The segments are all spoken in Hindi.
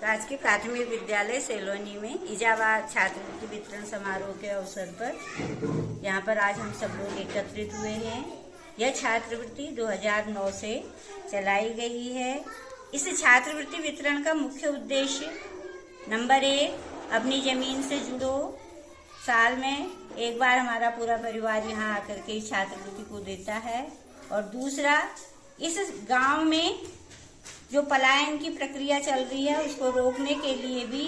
राजकीय प्राथमिक विद्यालय सेलोनी में इजाबाद छात्रवृत्ति वितरण समारोह के अवसर पर यहाँ पर आज हम सब लोग एकत्रित हुए हैं। यह छात्रवृत्ति 2009 से चलाई गई है। इस छात्रवृत्ति वितरण का मुख्य उद्देश्य नंबर 1, अपनी जमीन से जुड़ो। साल में एक बार हमारा पूरा परिवार यहाँ आकर के इस छात्रवृत्ति को देता है। और दूसरा, इस गांव में जो पलायन की प्रक्रिया चल रही है उसको रोकने के लिए भी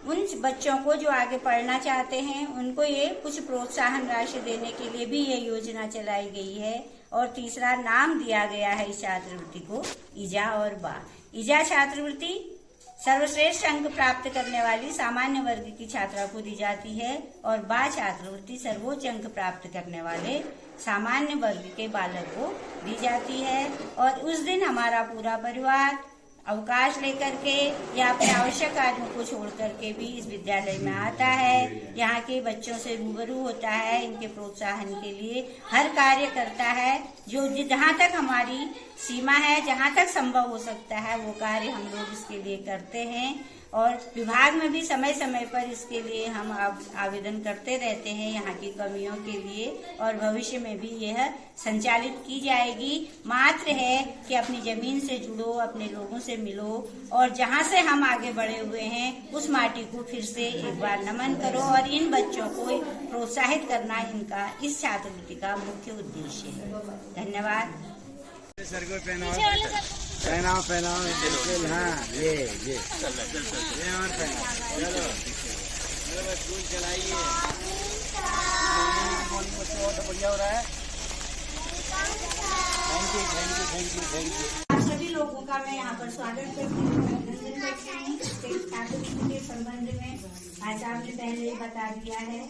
उन बच्चों को जो आगे पढ़ना चाहते हैं उनको ये कुछ प्रोत्साहन राशि देने के लिए भी ये योजना चलाई गई है। और तीसरा, नाम दिया गया है इस छात्रवृत्ति को ईजा और बा। ईजा छात्रवृत्ति सर्वश्रेष्ठ अंक प्राप्त करने वाली सामान्य वर्ग की छात्रा को दी जाती है और बा छात्रवृत्ति सर्वोच्च अंक प्राप्त करने वाले सामान्य वर्ग के बालक को दी जाती है। और उस दिन हमारा पूरा परिवार अवकाश लेकर के या अपने आवश्यक कार्यों को छोड़ करके भी इस विद्यालय में आता है। यहाँ के बच्चों से रूबरू होता है, इनके प्रोत्साहन के लिए हर कार्य करता है। जो जहाँ तक हमारी सीमा है, जहाँ तक संभव हो सकता है वो कार्य हम लोग इसके लिए करते हैं। और विभाग में भी समय समय पर इसके लिए हम आवेदन करते रहते हैं यहाँ की कमियों के लिए, और भविष्य में भी यह संचालित की जाएगी। मात्र है कि अपनी जमीन से जुड़ो, अपने लोगों से मिलो और जहाँ से हम आगे बढ़े हुए हैं उस माटी को फिर से एक बार नमन करो। और इन बच्चों को प्रोत्साहित करना इनका इस छात्रवृत्ति का मुख्य उद्देश्य है। धन्यवाद। सर को पहनाओ बिल्कुल। हाँ, ये और पहनाओ। चलो स्कूल चलाइए। तो बढ़िया हो रहा है। Thank you. आप सभी लोगों का मैं यहाँ पर स्वागत करती हूँ, अभिनंदन करती हूँ। छात्रवृत्ति के संबंध में आज आपने पहले ही बता दिया है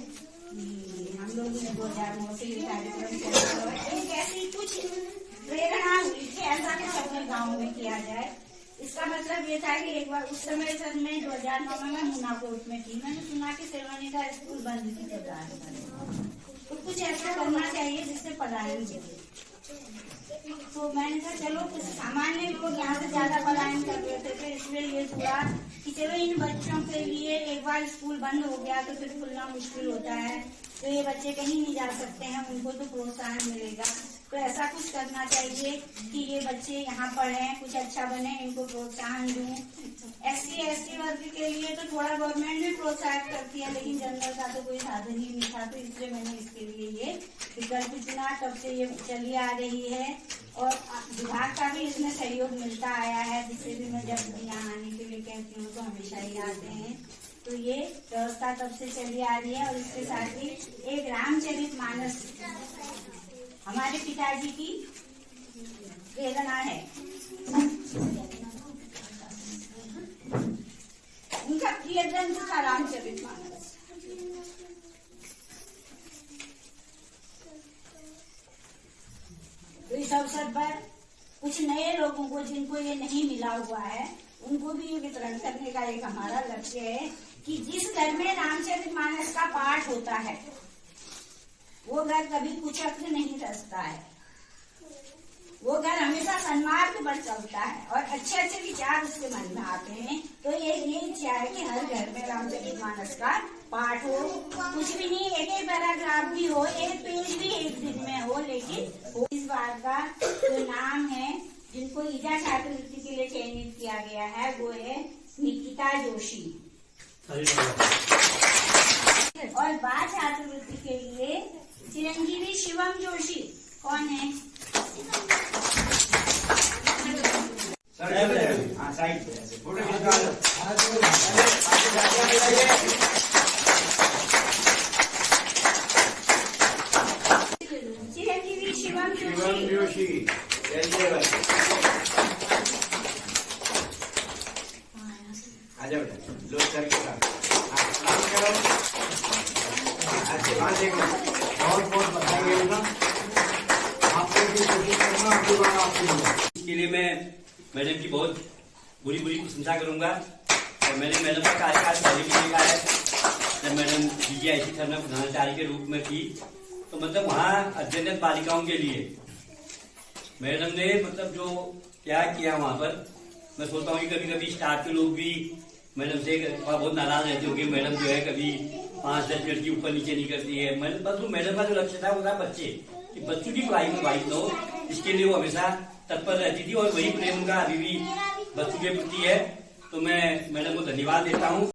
कि हम लोगों ने 2009 से ये कार्यक्रम चलाया है। एक ऐसी कुछ प्रेरणा हुई कि ऐसा कुछ अपने गाँव में किया जाए। इसका मतलब ये था कि एक बार उस समय सर में 2009 में मैं मुन्ना कोर्ट में थी। मैंने सुना कि सेलोनी का स्कूल बंद की सरकार है, तो कुछ ऐसा करना चाहिए जिससे पलायन हो। तो मैंने कहा चलो कुछ सामान्य लोग यहाँ से ज्यादा पलायन कर रहे थे, इसलिए ये हुआ कि चलो इन बच्चों के लिए एक बार स्कूल बंद हो गया तो फिर खुलना मुश्किल होता है, तो ये बच्चे कहीं नहीं जा सकते हैं, उनको तो प्रोत्साहन मिलेगा। तो ऐसा कुछ करना चाहिए कि ये बच्चे यहाँ पढ़ें, कुछ अच्छा बने, इनको प्रोत्साहन दूं। SC/ST वर्ग के लिए तो थोड़ा गवर्नमेंट भी प्रोत्साहित करती है, लेकिन जनरल का तो कोई साधन ही नहीं था, तो इसलिए मैंने इसके लिए ये विकल्प चुना। तब से ये चली आ रही है और विभाग का भी इसमें सहयोग मिलता आया है, जिससे भी मैं जब यहाँ आने के लिए कहती हूँ तो हमेशा ही आते हैं। तो ये व्यवस्था तब से चली आ रही है। और इसके साथ ही एक रामचरितमानस हमारे पिताजी की प्रेरणा है। उनका प्रिय ग्रंथ था रामचरितमानस। तो इस अवसर पर कुछ नए लोगों को जिनको ये नहीं मिला हुआ है उनको भी ये वितरण करने का एक हमारा लक्ष्य है कि जिस घर में रामचरितमानस का पाठ होता है वो घर कभी कुचक्र नहीं रचता है, वो घर हमेशा सन्मार्ग पर चलता है और अच्छे अच्छे विचार उसके मन में आते हैं। तो ये इच्छा है कि हर घर में रामचरितमानस का पाठ हो। कुछ भी नहीं, एक पैराग्राफ भी हो, एक पेज भी एक दिन में हो, लेकिन इस बार का जो नाम है जिनको ईजा छात्रवृत्ति के लिए चयनित किया गया है वो है निकिता जोशी। और बा छात्रवृत्ति के लिए चिरंजीवी शिवम जोशी। कौन है? चिरंजीवी शिवम जोशी। आ जाओ लोग सर के साथ बहुत बताइए ना। आपको भी कोशिश करना, आपकी बात आपकी। इसके लिए मैं मैडम की बहुत बुरी प्रशंसा करूंगा। और मैंने मैडम का कार्यकाल पहले भी देखा है, जब मैडम PGIC सर में प्रधानाचार्य के रूप में थी, तो मतलब वहाँ अध्ययनरत बालिकाओं के लिए मैडम ने मतलब जो क्या किया वहाँ पर, मैं सोचता हूँ कि कभी कभी स्टाफ के लोग भी मैडम से बहुत नाराज रहती हूँ कि मैडम जो है कभी 5-10 मिनट की ऊपर नीचे नहीं करती है। मैडम का जो लक्ष्य था वो था बच्चे, कि बच्चों की पढ़ाई में बाधित न हो, इसके लिए वो हमेशा तत्पर रहती थी और वही प्रेम उनका अभी भी बच्चों के प्रति है। तो मैं मैडम को धन्यवाद देता हूँ।